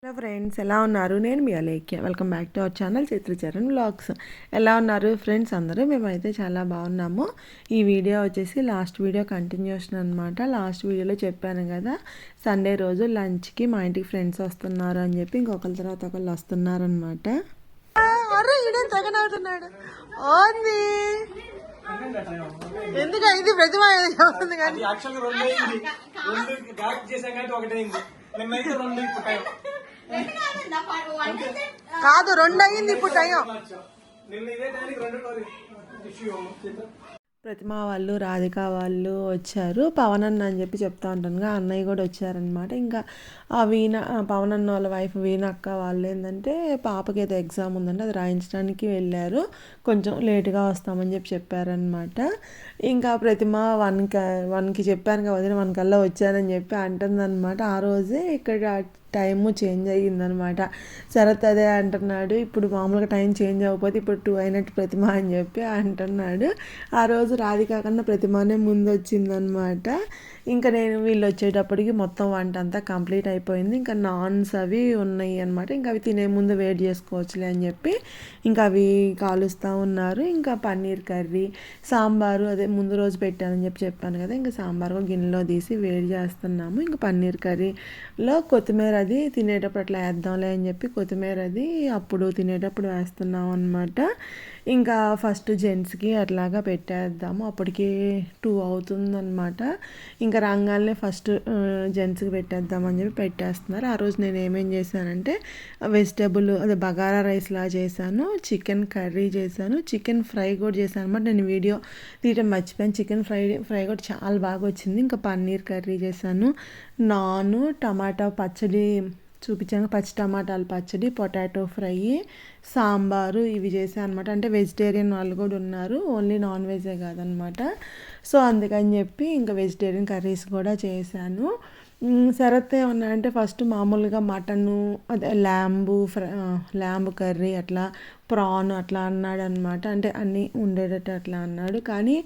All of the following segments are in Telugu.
హలో ఫ్రెండ్స్, ఎలా ఉన్నారు? నేను మీ Alekhya. Welcome back to our channel Chitracharan vlogs. ఎలా ఉన్నారు ఫ్రెండ్స్ అందరూ? మేమైతే చాలా బాగున్నాము. ఈ వీడియో వచ్చేసి లాస్ట్ వీడియో కంటిన్యూషన్ అనమాట. లాస్ట్ వీడియోలో చెప్పాను కదా, సండే రోజు లంచ్కి మా ఇంటికి ఫ్రెండ్స్ వస్తున్నారు అని చెప్పి ఇంకొకరి తర్వాత ఒకళ్ళు వస్తున్నారనమాట. ఎందుకు ఇది ప్రతిమ కాదు, 2 అయింది ఇప్పుడు టైం. ప్రతిమ వాళ్ళు, రాధిక వాళ్ళు వచ్చారు. పవన్ అన్న అని చెప్పి చెప్తా ఉంటాను, అన్నయ్య కూడా వచ్చారనమాట. ఇంకా ఆ పవన్ అన్న వాళ్ళ వైఫ్ వీణ అక్క వాళ్ళు ఏంటంటే పాపకి ఏదో ఎగ్జామ్ ఉందంటే అది రాయించడానికి వెళ్ళారు. కొంచెం లేటుగా వస్తామని చెప్పి చెప్పారనమాట. ఇంకా ప్రతిమ 1కి చెప్పాను కదా వదిన, 1 కల్లా వచ్చానని చెప్పి అంటుందన్నమాట. ఆ రోజే ఇక్కడ టైము చేంజ్ అయ్యిందనమాట. శరత్ అదే అంటున్నాడు, ఇప్పుడు మామూలుగా టైం చేంజ్ అవ్వకపోతే ఇప్పుడు 2 అయినట్టు ప్రతిమ అని చెప్పి అంటున్నాడు. ఆ రోజు రాధిక కన్నా ప్రతిమనే ముందు వచ్చిందనమాట. ఇంకా వీళ్ళు వచ్చేటప్పటికి మొత్తం వంట అంతా కంప్లీట్ అయిపోయింది. ఇంకా నాన్స్ అవి ఉన్నాయి అనమాట. ఇంకా అవి తినే ముందు వేడి చేసుకోవచ్చులే అని చెప్పి ఇంకా అవి కాలుస్తూ ఉన్నారు. ఇంకా పన్నీర్ కర్రీ, సాంబారు అదే ముందు రోజు పెట్టానని చెప్పి చెప్పాను కదా, ఇంకా సాంబార్ కూడా గిన్నెలో తీసి వేడి చేస్తున్నాము. ఇంకా పన్నీర్ కర్రీలో కొత్తిమీర అది తినేటప్పుడు అట్లా వేద్దాంలే అని చెప్పి కొత్తిమీర అది అప్పుడు తినేటప్పుడు వేస్తున్నాం అనమాట. ఇంకా ఫస్ట్ జెంట్స్కి అట్లాగా పెట్టేద్దాము, అప్పటికి 2 అవుతుందన్నమాట. ఇంకా రంగాల్నే ఫస్ట్ జెంట్స్కి పెట్టేద్దామని చెప్పి పెట్టేస్తున్నారు. ఆ రోజు నేను ఏమేం చేశానంటే వెజిటేబుల్ అదే బగారా రైస్లా చేశాను, చికెన్ కర్రీ చేశాను, చికెన్ ఫ్రై కూడా చేశాను అనమాట. నేను వీడియో తీయటం మర్చిపోయాను. చికెన్ ఫ్రై కూడా చాలా బాగా వచ్చింది. ఇంకా పన్నీర్ కర్రీ చేశాను, నాను టమాటా పచ్చడి చూపించాను, పచ్చి టమాటాల పచ్చడి, పొటాటో ఫ్రై, సాంబారు ఇవి చేశాను అనమాట. అంటే వెజిటేరియన్ వాళ్ళు కూడా ఉన్నారు, ఓన్లీ నాన్ వెజే కాదనమాట. సో అందుకని చెప్పి ఇంకా వెజిటేరియన్ కర్రీస్ కూడా చేశాను. శరత్ ఏమన్నా అంటే ఫస్ట్ మామూలుగా మటను అదే ల్యాంబ్ కర్రీ అట్లా, ప్రాన్ అట్లా అన్నాడు అనమాట. అంటే అన్నీ ఉండేటట్టు అట్లా అన్నాడు. కానీ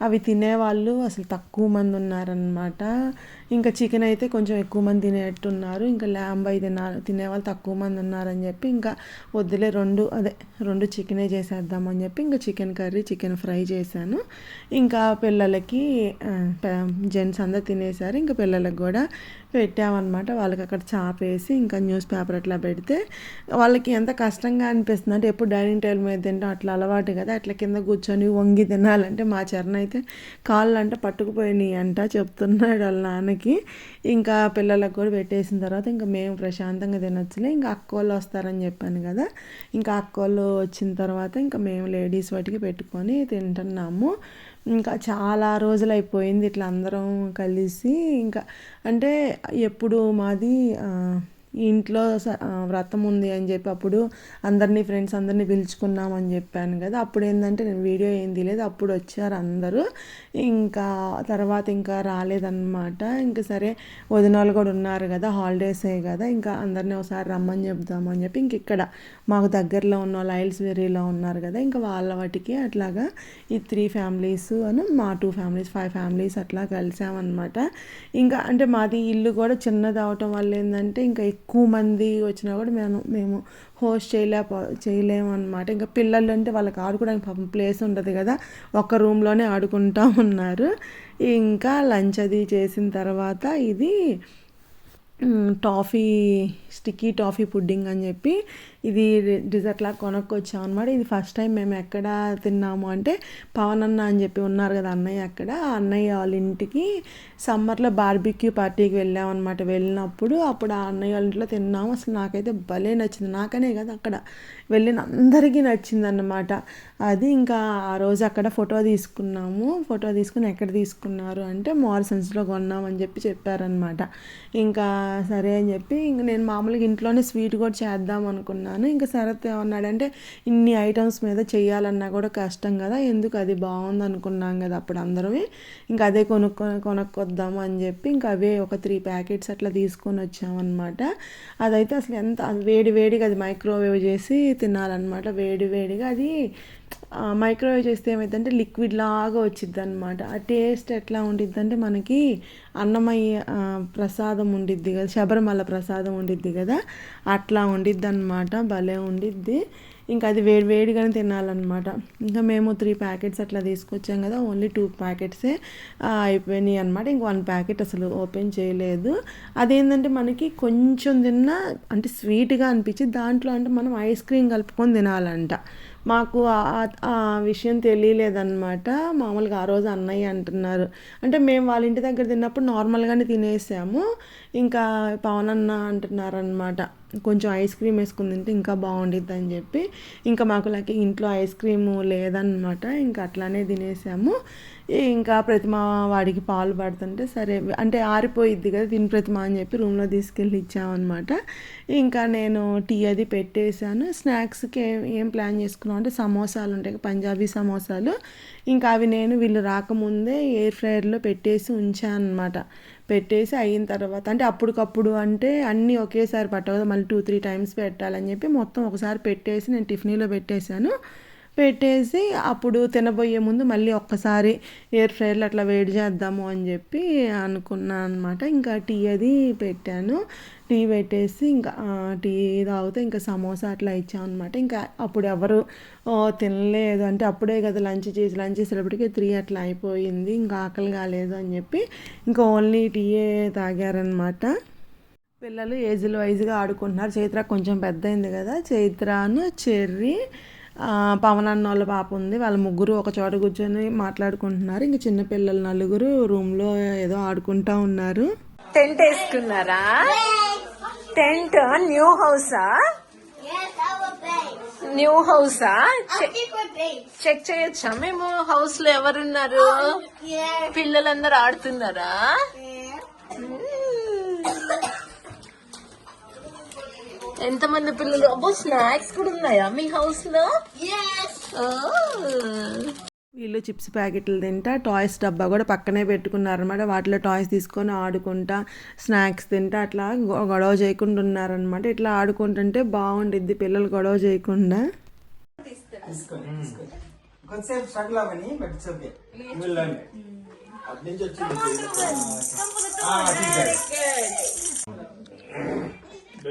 అవి తినేవాళ్ళు అసలు తక్కువ మంది ఉన్నారనమాట. ఇంకా చికెన్ అయితే కొంచెం ఎక్కువ మంది తినేట్టున్నారు, ఇంకా ల్యాంబ్ అయితే తినేవాళ్ళు తక్కువ మంది ఉన్నారని చెప్పి ఇంకా వద్దులే 2 చికెనే చేసేద్దామని చెప్పి ఇంకా చికెన్ కర్రీ, చికెన్ ఫ్రై చేశాను. ఇంకా పిల్లలకి జెంట్స్ అందరు తినేసారు. ఇంకా పిల్లలకు కూడా పెట్టామన్నమాట. వాళ్ళకి అక్కడ చాపేసి ఇంకా న్యూస్ పేపర్ అట్లా పెడితే వాళ్ళకి ఎంత కష్టంగా అనిపిస్తుంది అంటే ఎప్పుడు డైనింగ్ టేబుల్ మీద తింటాం అట్లా అలవాటు కదా, అట్లా కింద కూర్చొని వంగి తినాలంటే మా చరణ్ అయితే కాళ్ళు అంటే పట్టుకుపోయినాయి అంట చెప్తున్నాడు వాళ్ళ నాన్నకి. ఇంకా పిల్లలకు కూడా పెట్టేసిన తర్వాత ఇంకా మేము ప్రశాంతంగా తినొచ్చులే, ఇంకా అక్కోళ్ళు వస్తారని చెప్పాను కదా, ఇంకా అక్కోళ్ళు వచ్చిన తర్వాత ఇంకా మేము లేడీస్ వాటికి పెట్టుకొని తింటున్నాము. ఇంకా చాలా రోజులు అయిపోయింది ఇట్లా అందరం కలిసి. ఇంకా అంటే ఎప్పుడు మాది ఇంట్లో వ్రతం ఉంది అని చెప్పి అప్పుడు ఫ్రెండ్స్ అందరినీ పిలుచుకున్నామని చెప్పాను కదా, అప్పుడు ఏంటంటే నేను వీడియో ఏం తీయలేదు, అప్పుడు వచ్చారు అందరూ. ఇంకా తర్వాత ఇంకా రాలేదన్నమాట. ఇంకా సరే వదినాలు కూడా ఉన్నారు కదా, హాలిడేసే కదా, ఇంకా అందరినీ ఒకసారి రమ్మని చెప్దామని చెప్పి ఇంక ఇక్కడ మాకు దగ్గరలో ఉన్న వాళ్ళు ఐల్స్వేరీలో ఉన్నారు కదా, ఇంకా వాళ్ళ వాటికి అట్లాగా ఈ 3 ఫ్యామిలీస్ అని మా 2 ఫ్యామిలీస్ 5 ఫ్యామిలీస్ అట్లా కలిసామన్నమాట. ఇంకా అంటే మాది ఇల్లు కూడా చిన్నది అవటం వల్ల ఏంటంటే ఇంకా ఎక్కువ మంది వచ్చినా కూడా మేము హోస్ట్ చేయలేము అనమాట. ఇంకా పిల్లలు అంటే వాళ్ళకి ఆడుకోవడానికి పాపం ప్లేస్ ఉండదు కదా, ఒక రూమ్లోనే ఆడుకుంటూ ఉన్నారు. ఇంకా లంచ్ అది చేసిన తర్వాత ఇది స్టిక్కీ టాఫీ పుడ్డింగ్ అని చెప్పి ఇది డిజర్ట్లా కొనుక్కొచ్చాం అనమాట. ఇది ఫస్ట్ టైం మేము ఎక్కడ తిన్నాము అంటే పవన్ అన్న అని చెప్పి ఉన్నారు కదా అన్నయ్య, అక్కడ అన్నయ్య వాళ్ళ ఇంటికి సమ్మర్లో బార్బిక్యూ పార్టీకి వెళ్ళామన్నమాట. వెళ్ళినప్పుడు అప్పుడు ఆ అన్నయ్య వాళ్ళ ఇంట్లో తిన్నాము. అసలు నాకైతే భలే నచ్చింది, నాకనే కదా అక్కడ వెళ్ళిన అందరికీ నచ్చింది అన్నమాట. అది ఇంకా ఆ రోజు అక్కడ ఫోటో తీసుకుని ఎక్కడ తీసుకున్నారు అంటే మాల్సన్స్లో కొన్నామని చెప్పి చెప్పారనమాట. ఇంకా సరే అని చెప్పి ఇంక నేను మామూలుగా ఇంట్లోనే స్వీట్ కూడా చేద్దాం అనుకున్నాను. ఇంకా శరత్ ఏమన్నాడంటే ఇన్ని ఐటమ్స్ మీద చేయాలన్నా కూడా కష్టం కదా, ఎందుకు అది బాగుంది అనుకున్నాం కదా అప్పుడు అందరమే, ఇంకా అదే కొనుక్కొద్దాము అని చెప్పి ఇంకా అవే ఒక 3 ప్యాకెట్స్ అట్లా తీసుకొని వచ్చామన్నమాట. అదైతే అసలు ఎంత వేడిగా అది మైక్రోవేవ్ చేసి తినాలన్నమాట. వేడిగా అది మైక్రోవేవ్ చేస్తే ఏమైందంటే లిక్విడ్ లాగా వచ్చిద్ది అనమాట. ఆ టేస్ట్ ఎట్లా ఉండిద్ది అంటే మనకి అన్నమయ్య ప్రసాదం ఉండిద్ది కదా, శబరిమల ప్రసాదం ఉండిద్ది కదా, అట్లా ఉండిద్ది అనమాట. భలే ఉండిద్ది. ఇంకా అది వేడిగానే తినాలన్నమాట. ఇంకా మేము 3 ప్యాకెట్స్ అట్లా తీసుకొచ్చాం కదా, ఓన్లీ 2 ప్యాకెట్సే అయిపోయినాయి అనమాట. ఇంక 1 ప్యాకెట్ అసలు ఓపెన్ చేయలేదు. అదేంటంటే మనకి కొంచెం తిన్నా అంటే స్వీట్గా అనిపించి దాంట్లో అంటే మనం ఐస్ క్రీమ్ కలుపుకొని తినాలంట. మాకు ఆ విషయం తెలియలేదన్నమాట. మామూలుగా ఆ రోజు అన్నయ్య అంటున్నారు, అంటే మేము వాళ్ళ ఇంటి దగ్గర తిన్నప్పుడు నార్మల్గానే తినేసాము. ఇంకా పవన్ అన్న అంటున్నారనమాట, కొంచెం ఐస్ క్రీమ్ వేసుకుని తింటే ఇంకా బాగుండిద్ది అని చెప్పి. ఇంకా మాకు ఇంట్లో ఐస్ క్రీము లేదన్నమాట. ఇంకా అట్లానే తినేసాము. ఇంకా ప్రతిమ వాడికి పాలు పడుతుంటే సరే అంటే ఆరిపోయిద్ది కదా తిని ప్రతిమ అని చెప్పి రూమ్లో తీసుకెళ్ళి ఇచ్చామన్నమాట. ఇంకా నేను టీ అది పెట్టేశాను. స్నాక్స్కి ఏం ప్లాన్ చేసుకున్నాం అంటే సమోసాలు ఉంటాయి, పంజాబీ సమోసాలు. ఇంకా అవి నేను వీళ్ళు రాకముందే ఎయిర్ ఫ్రైయర్లో పెట్టేసి ఉంచాను అనమాట. పెట్టేసి అయిన తర్వాత అంటే అప్పటికప్పుడు అంటే అన్నీ ఒకేసారి పట్టవు, మళ్ళీ 2-3 టైమ్స్ పెట్టాలని చెప్పి మొత్తం ఒకసారి పెట్టేసి నేను టిఫినీలో పెట్టేసి అప్పుడు తినబోయే ముందు మళ్ళీ ఒక్కసారి ఎయిర్ ఫ్రైయర్లో అట్లా వేడి చేద్దాము అని చెప్పి అనుకున్నాను అనమాట. ఇంకా టీ అది పెట్టాను. టీ పెట్టేసి ఇంకా టీ తాగితే ఇంకా సమోసా అట్లా ఇచ్చామన్నమాట. ఇంకా అప్పుడు ఎవరు తినలేదు, అంటే అప్పుడే కదా లంచ్ చేసేటప్పటికి 3 అట్లా అయిపోయింది. ఇంకా ఆకలి కాలేదు అని చెప్పి ఇంకా ఓన్లీ టీయే తాగారనమాట. పిల్లలు ఏజ్ల వైజ్గా ఆడుకుంటున్నారు. చైత్ర కొంచెం పెద్ద అయింది కదా, చైత్రాను చెర్రీ పవన్ అన్న వాళ్ళ పాప ఉంది, వాళ్ళ ముగ్గురు ఒక చోట కూర్చొని మాట్లాడుకుంటున్నారు. ఇంక చిన్నపిల్లలు 4 రూమ్లో ఏదో ఆడుకుంటా ఉన్నారు. టెంట్ వేసుకున్నారా? టెంట్ న్యూ హౌసా? చెక్ చేయొచ్చా మేము? హౌస్ లో ఎవరున్నారు? పిల్లలందరూ ఆడుతున్నారా? ఎంతమంది పిల్లలు? అబ్బో స్నాక్స్ కూడా ఉన్నాయా మీ హౌస్ లో? వీళ్ళు చిప్స్ ప్యాకెట్లు తింటా టాయ్స్ డబ్బా కూడా పక్కనే పెట్టుకున్నారనమాట. వాటిలో టాయ్స్ తీసుకొని ఆడుకుంటా స్నాక్స్ తింటా అట్లా గొడవ చేయకుండా ఉన్నారనమాట. ఇట్లా ఆడుకుంటుంటే బాగుండిద్ది పిల్లలు గొడవ చేయకుండా.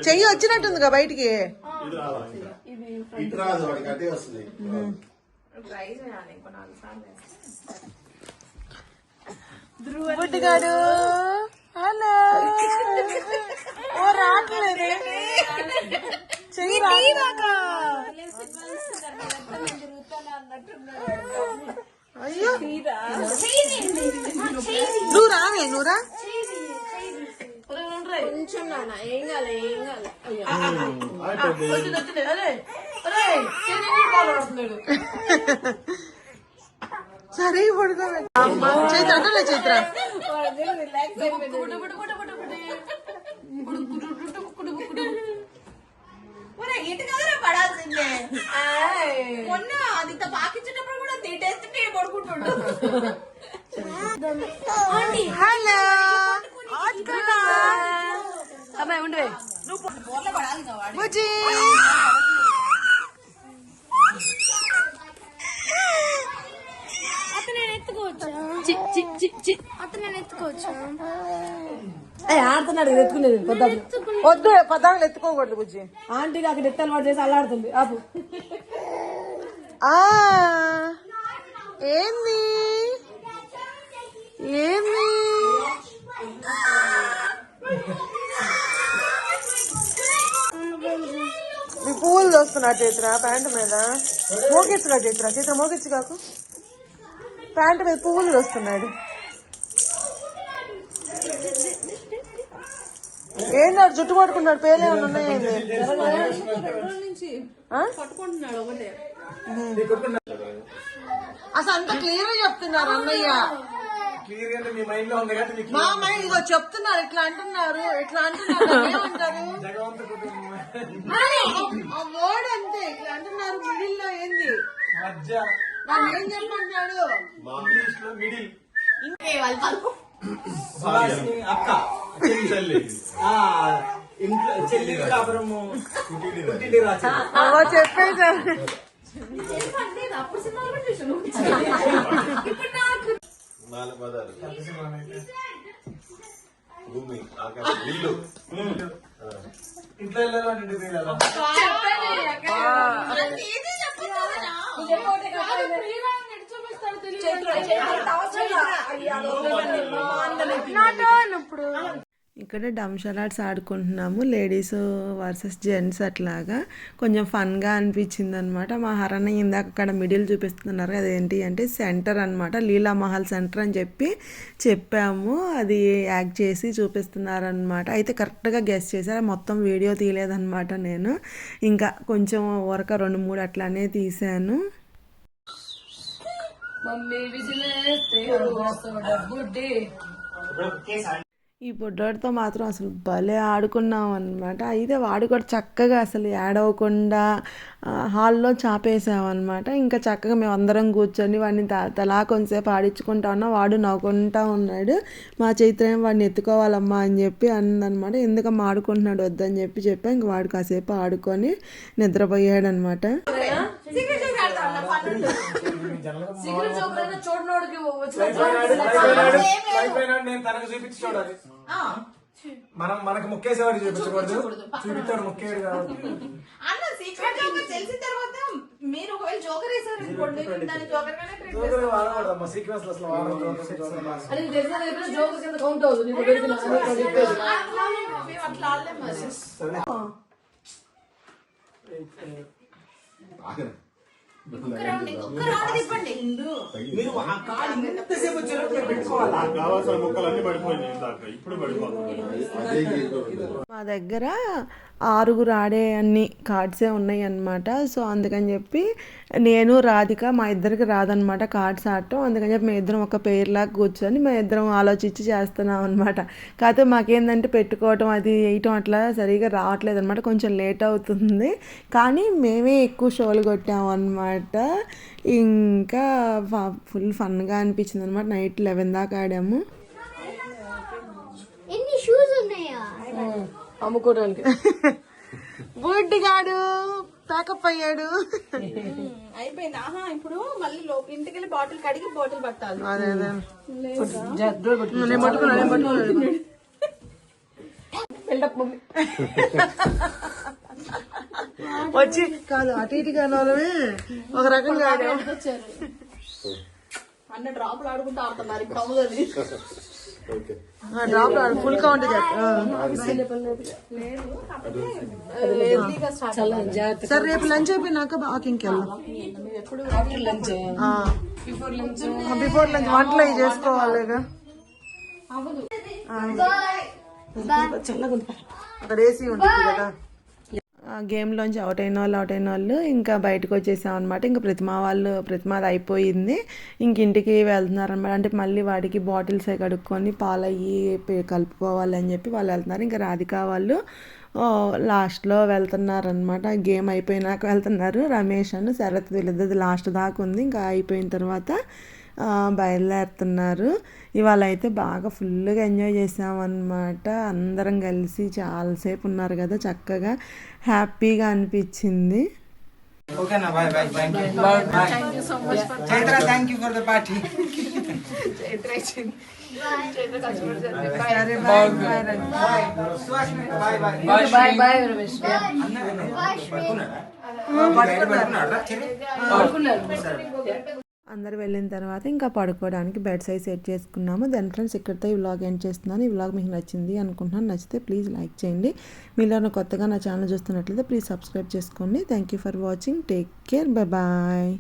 చెయ్యి వచ్చినట్టుందిగా బయటికి. బుడ్డిగాడు హలో రావట్లేదు, చెయ్యి అయ్యో నువ్వు రావే, నువ్వురా కొంచెం నాన్న. ఏం కాలే సరే పడుకోవే చైత్ర అంటే చైత్ర పడాల్సిందే. మొన్న అది పాకించేటప్పుడు కూడా తీటేస్తుంటే పడుకుంటుండు. హలో అమ్మాయి ఉండవే ఆడుతున్నాడు ఎత్తుకునేది. వద్దు పద్దాలు ఎత్తుకోకూడదు బుజ్జి. ఆంటీకి అక్కడ ఎత్తలు వాడు చేసి అల్లాడుతుంది. ఆపు. ఏంది మీ పువ్వులు దోస్తున్నా చైత్ర ప్యాంటు మీద మోగిచ్చుగా. చైత్ర మోగిచ్చు కాకు, ప్యాంటు మీద పువ్వులు దోస్తున్నాడు. ఏంటి జుట్టు పట్టుకున్నాడు? పేర్లేమన్నా ఉన్నాయండి? అసలు అంత క్లియర్ గా చెప్తున్నారు అన్నయ్య. మా మైండ్ ఇగో చెప్తున్నారు, ఇట్లా అంటున్నారు ఏమంటారు వర్డ్ అంతే, ఇట్లా అంటున్నారు. మిడిల్ లో ఏంది వాళ్ళు ఏం చెప్పమంటున్నాడు? చెప్పేసారు. భూమి ఆకాశం నీళ్ళు ఇంట్లో వెళ్ళాలంటే ఇక్కడ డంషలాట్స్ ఆడుకుంటున్నాము, లేడీస్ వర్సెస్ జెంట్స్ అట్లాగా. కొంచెం ఫన్గా అనిపించింది అనమాట. మా హరణ ఇందాక అక్కడ మిడిల్ చూపిస్తున్నారు, అదేంటి అంటే సెంటర్ అనమాట, లీలామహల్ సెంటర్ అని చెప్పాము. అది యాక్ట్ చేసి చూపిస్తున్నారనమాట. అయితే కరెక్ట్గా గెస్ చేశారు, మొత్తం వీడియో తీయలేదన్నమాట నేను. ఇంకా కొంచెం వరక 2-3 అట్లానే తీసాను. ఈ బుడ్డోడితో మాత్రం అసలు భలే ఆడుకున్నాం అనమాట. అయితే వాడు కూడా చక్కగా అసలు ఏడవకుండా హాల్లో చాపేసామన్నమాట. ఇంకా చక్కగా మేము అందరం కూర్చొని వాడిని తలా కొంతసేపు ఆడించుకుంటా ఉన్నాం. వాడు నవ్వుకుంటా ఉన్నాడు. మా చైత్రం వాడిని ఎత్తుకోవాలమ్మా అని చెప్పి అందనమాట. ఎందుకమ్మా ఆడుకుంటున్నాడు వద్దని చెప్పా. ఇంక వాడు కాసేపు ఆడుకొని నిద్రపోయాడు అనమాట. నేను తనకు చూపించి చూడాలి. మనకు ముక్కేసేవాడు చూపించకూడదు, చూపించాడు ముక్కేడు కాబట్టి. తెలిసిన తర్వాత మీరు ఒకవేళ జోకర్ వేసారు అనుకోండి, దాన్ని జోకర్ గానే ట్రీట్ చేస్తారు. జోకర్ వాడకూడదమ్మా, సీక్వెన్స్ అసలు వాడకూడదు. అది తెలిసిన జోకర్ కింద కౌంట్ అవుతుంది. మేము అట్లా ఆడలేం మరి. మా దగ్గర 6 ఆడే అన్ని కార్డ్సే ఉన్నాయి అన్నమాట. సో అందుకని చెప్పి నేను రాధిక మా ఇద్దరికి రాదనమాట కార్డ్స్ ఆడటం. అందుకని చెప్పి మేము ఇద్దరం ఒక పేర్లాగా కూర్చొని మేము ఇద్దరం ఆలోచించి చేస్తున్నాం అనమాట. కాకపోతే మాకేంటంటే పెట్టుకోవటం అది వేయటం అట్లా సరిగా రావట్లేదు అనమాట, కొంచెం లేట్ అవుతుంది. కానీ మేమే ఎక్కువ షోలు కొట్టాము అనమాట. ఇంకా ఫుల్ ఫన్గా అనిపించింది అనమాట. నైట్ 11 దాకా ఆడాము. ఎన్ని షూస్ ఉన్నాయా అమ్ముకోవడానికి. బుడ్డిగాడు ప్యాకప్ అయ్యాడు. అయిపోయింది. ఇప్పుడు మళ్ళీ ఇంటికి వెళ్ళి బాటిల్ కడిగి బాటిల్ పట్టాలి. అదే వచ్చి కాదు అటు ఇటు కానోళ్ళమే ఒక రకంగా అన్న డ్రాపులు ఆడుకుంటూ ఆడుతున్నారు ఇప్పుడు. అవుతుంది డ్రాప్ ఫుల్ కౌంట్. సరే రేపు లంచ్ అయిపోయినాక వాకింగ్కి వెళ్దాం. బిఫోర్ లంచ్ వంటలు అవి చేసుకోవాలి. అక్కడ ఏసీ ఉంటుంది కదా. గేమ్లోంచి అవుట్ అయిన వాళ్ళు ఇంకా బయటకు వచ్చేసాం అనమాట. ఇంకా ప్రతిమాది అయిపోయింది, ఇంక ఇంటికి వెళ్తున్నారనమాట. అంటే మళ్ళీ వాడికి బాటిల్స్ అవి కడుక్కొని పాలు అయ్యి కలుపుకోవాలి అని చెప్పి వాళ్ళు వెళ్తున్నారు. ఇంకా రాధిక వాళ్ళు లాస్ట్లో వెళ్తున్నారనమాట. గేమ్ అయిపోయినాక వెళ్తున్నారు. రమేష్ అని శరత్ వీళ్ళిద్దరిది లాస్ట్ దాకా ఉంది. ఇంకా అయిపోయిన తర్వాత బయలుదేరుతున్నారు. ఇవాళ అయితే బాగా ఫుల్గా ఎంజాయ్ చేసామన్నమాట. అందరం కలిసి చాలాసేపు ఉన్నారు కదా, చక్కగా హ్యాపీగా అనిపించింది. ఓకేనా, bye bye, thank you. Thank you so much for Chaitra, thank you for the party. సరే bye bye Suhasini, bye bye. Bye bye Ramesh. అందరు వెళ్ళిన తర్వాత ఇంకా పడుకోవడానికి బెడ్ సైజ్ సెట్ చేసుకున్నాము. దాని ఫ్రెండ్స్ ఇక్కడితో ఈ వ్లాగ్ ఎండ్ చేస్తున్నాను. ఈ వ్లాగ్ మీకు నచ్చింది అనుకుంటున్నాను. నచ్చితే ప్లీజ్ లైక్ చేయండి. మీలో కొత్తగా నా ఛానల్ చూస్తున్నట్లయితే ప్లీజ్ సబ్స్క్రైబ్ చేసుకోండి. Thank you for watching. Take care. Bye bye.